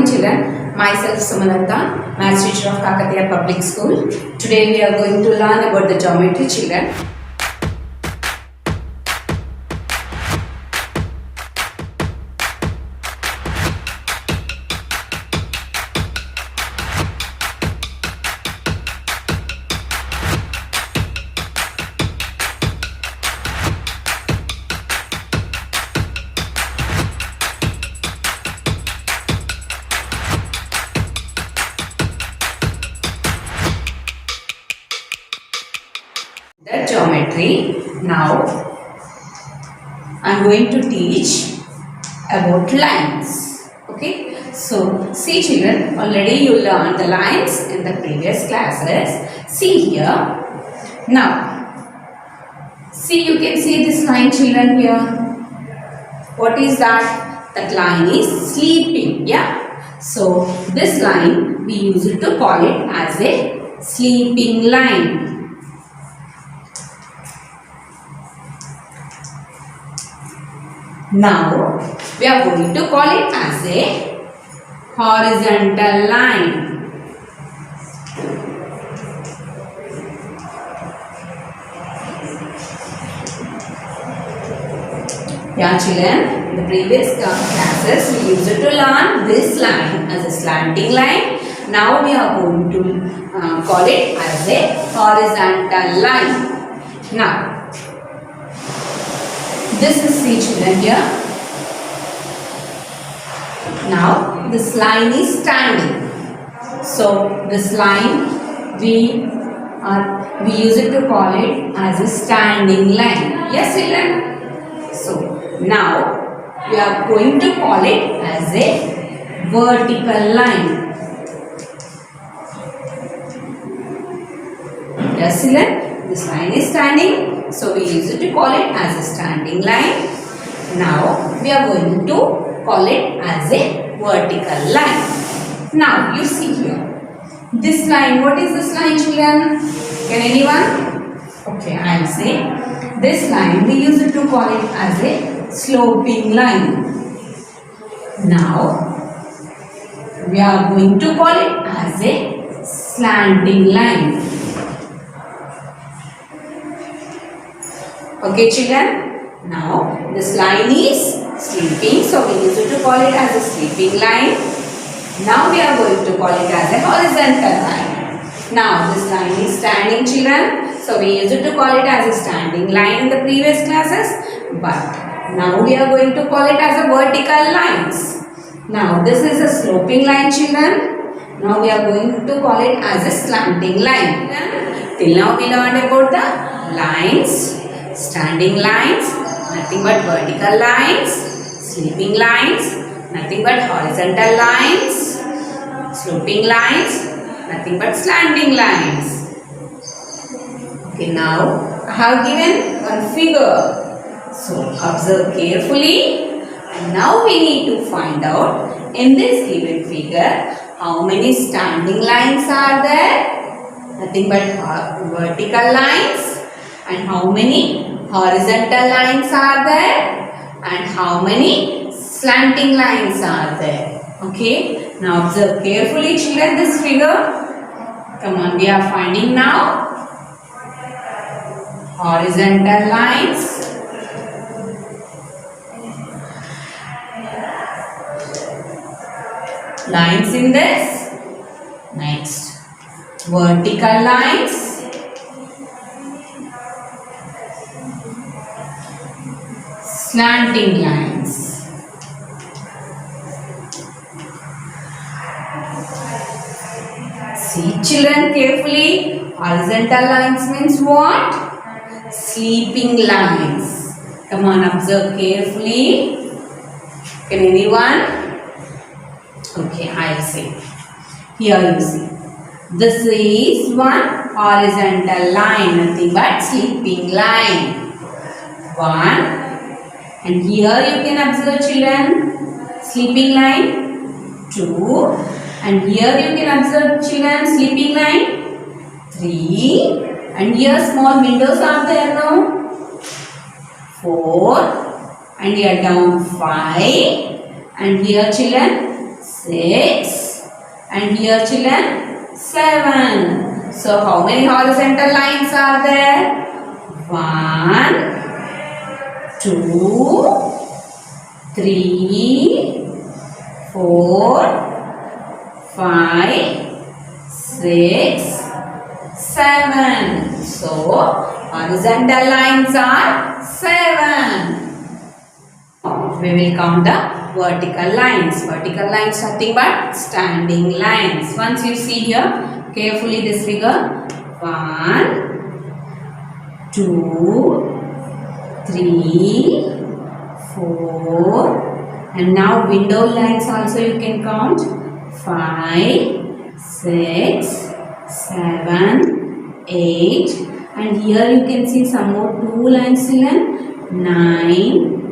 morning children. Myself Sumalatha, Maths teacher of KAKATIYA Public School. Today we are going to learn about the geometry children. The geometry. Now I am going to teach about lines. Okay, so see children, already you learned the lines in the previous classes. See here. Now see, you can see this line children here. What is that? That line is sleeping. Yeah, so this line we use it to call it as a sleeping line. Now we are going to call it as a horizontal line. Yeah children, in the previous classes we used to learn this line as a slanting line. Now we are going to call it as a horizontal line. Now this is see children here. Now this line is standing. So this line we use it to call it as a standing line. Yes children. So now we are going to call it as a vertical line. Yes children. This line is standing. So we use it to call it as a standing line. Now we are going to call it as a vertical line. Now you see here. This line, what is this line children? Can anyone? Okay, I will say. This line we use it to call it as a sloping line. Now we are going to call it as a slanting line. Okay children, now this line is sleeping, so we use it to call it as a sleeping line. Now we are going to call it as a horizontal line. Now this line is standing children, so we use it to call it as a standing line in the previous classes. But now we are going to call it as a vertical lines. Now this is a sloping line children. Now we are going to call it as a slanting line. Till now we learned about the lines. Standing lines, nothing but vertical lines. Sleeping lines, nothing but horizontal lines. Sloping lines, nothing but slanting lines. Okay, now I have given one figure. So observe carefully. And now we need to find out in this given figure how many standing lines are there. Nothing but vertical lines. And how many horizontal lines are there? And how many slanting lines are there? Okay. Now observe carefully children this figure. Come on, we are finding now. Horizontal lines. Lines in this. Next. Vertical lines. Slanting lines. See children carefully. Horizontal lines means what? Sleeping lines. Come on, observe carefully. Can anyone? Okay, I will say. Here you see. This is one horizontal line, nothing but sleeping line. One. And here you can observe children, sleeping line, 2. And here you can observe children, sleeping line, 3. And here small windows are there now, 4. And here down 5. And here children, 6. And here children, 7. So how many horizontal lines are there? 1, 2, 3, 4, 5, 6, 7. So horizontal lines are 7. We will count the vertical lines. Vertical lines nothing but standing lines. Once you see here carefully this figure, 1, 2, 3, 4, and now window lines also you can count. 5, 6, 7, 8, and here you can see some more 2 lines children. 9,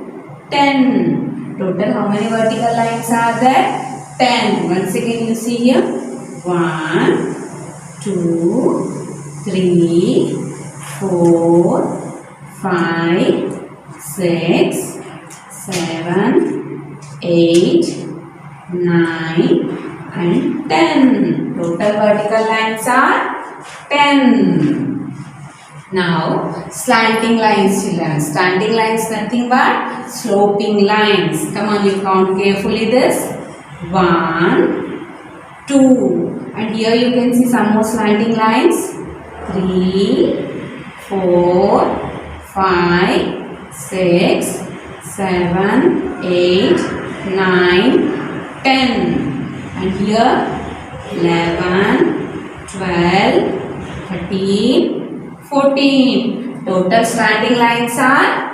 10. Total how many vertical lines are there? 10. Once again you see here. 1, 2, 3, 4, 5, 6, 7, 8, 9 and 10. Total vertical lines are 10. Now slanting lines children. Slanting lines nothing but sloping lines. Come on, you count carefully this. 1, 2, and here you can see some more slanting lines. 3, 4, 5, 6, 7, 8, 9, 10. And here 11, 12, 13, 14. Total slanting lines are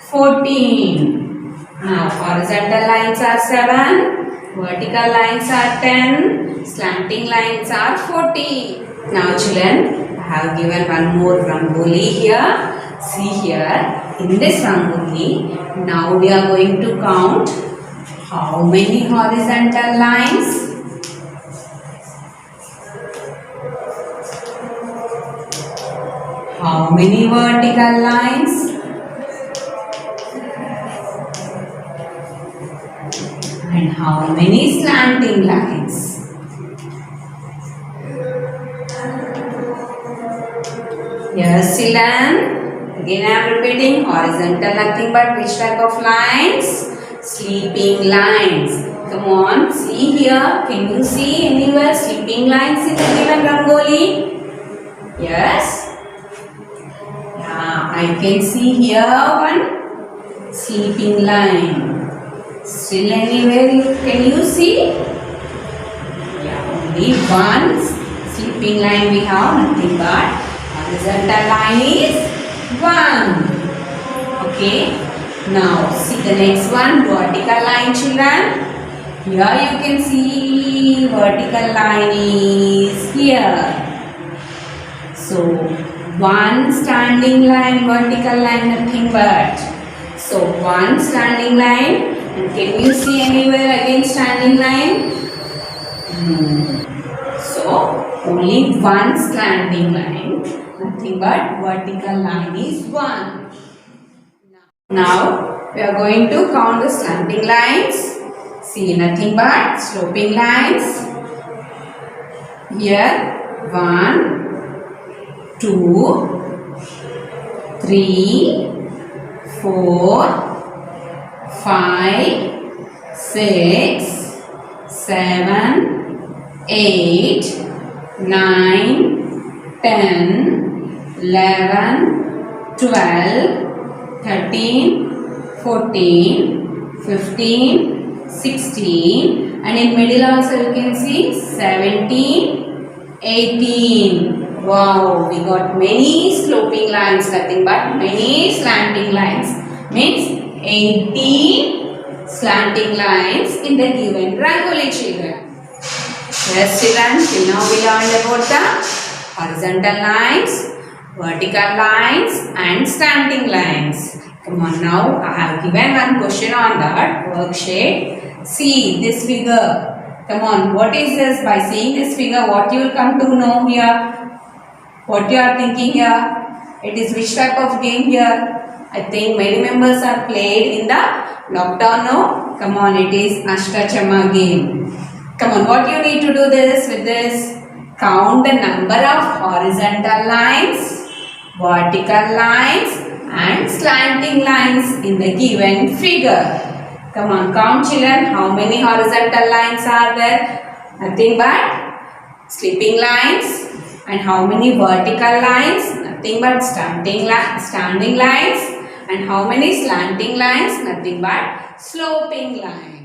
14. Now horizontal lines are 7, vertical lines are 10, slanting lines are 14. Now children, I have given one more rangoli here. See here, in this rangoli, now we are going to count how many horizontal lines? How many vertical lines? And how many slanting lines? Yes, children. Again I am repeating, horizontal nothing but which type of lines? Sleeping lines. Come on, see here. Can you see anywhere sleeping lines in the given rangoli? Yes? Yeah, I can see here one sleeping line. Still anywhere can you see? Yeah, only one sleeping line we have, nothing but horizontal line is 1. Okay. Now see the next one, vertical line children. Here you can see vertical line is here. So one standing line, vertical line nothing but. So one standing line, and can you see anywhere again standing line? So only one standing line, nothing but vertical line is 1. Now we are going to count the slanting lines. See, nothing but sloping lines. Here 1, 2, 3, 4, 5, 6, 7, 8, 9, 10, 11, 12, 13, 14, 15, 16, and in middle also you can see 17, 18. Wow, we got many sloping lines, nothing but many slanting lines. Means 18 slanting lines in the given rangoli children. Yes children, till now we learned about the horizontal lines, vertical lines and slanting lines. Come on, now I have given one question on that worksheet. See this figure. Come on, what is this? By seeing this figure, what you will come to know here? What you are thinking here? It is which type of game here? I think many members are played in the lockdown. No? Come on, it is Ashtachama game. Come on, what you need to do this with this? Count the number of horizontal lines, vertical lines and slanting lines in the given figure. Come on, count children, how many horizontal lines are there? Nothing but sleeping lines. And how many vertical lines? Nothing but standing lines. And how many slanting lines? Nothing but sloping lines.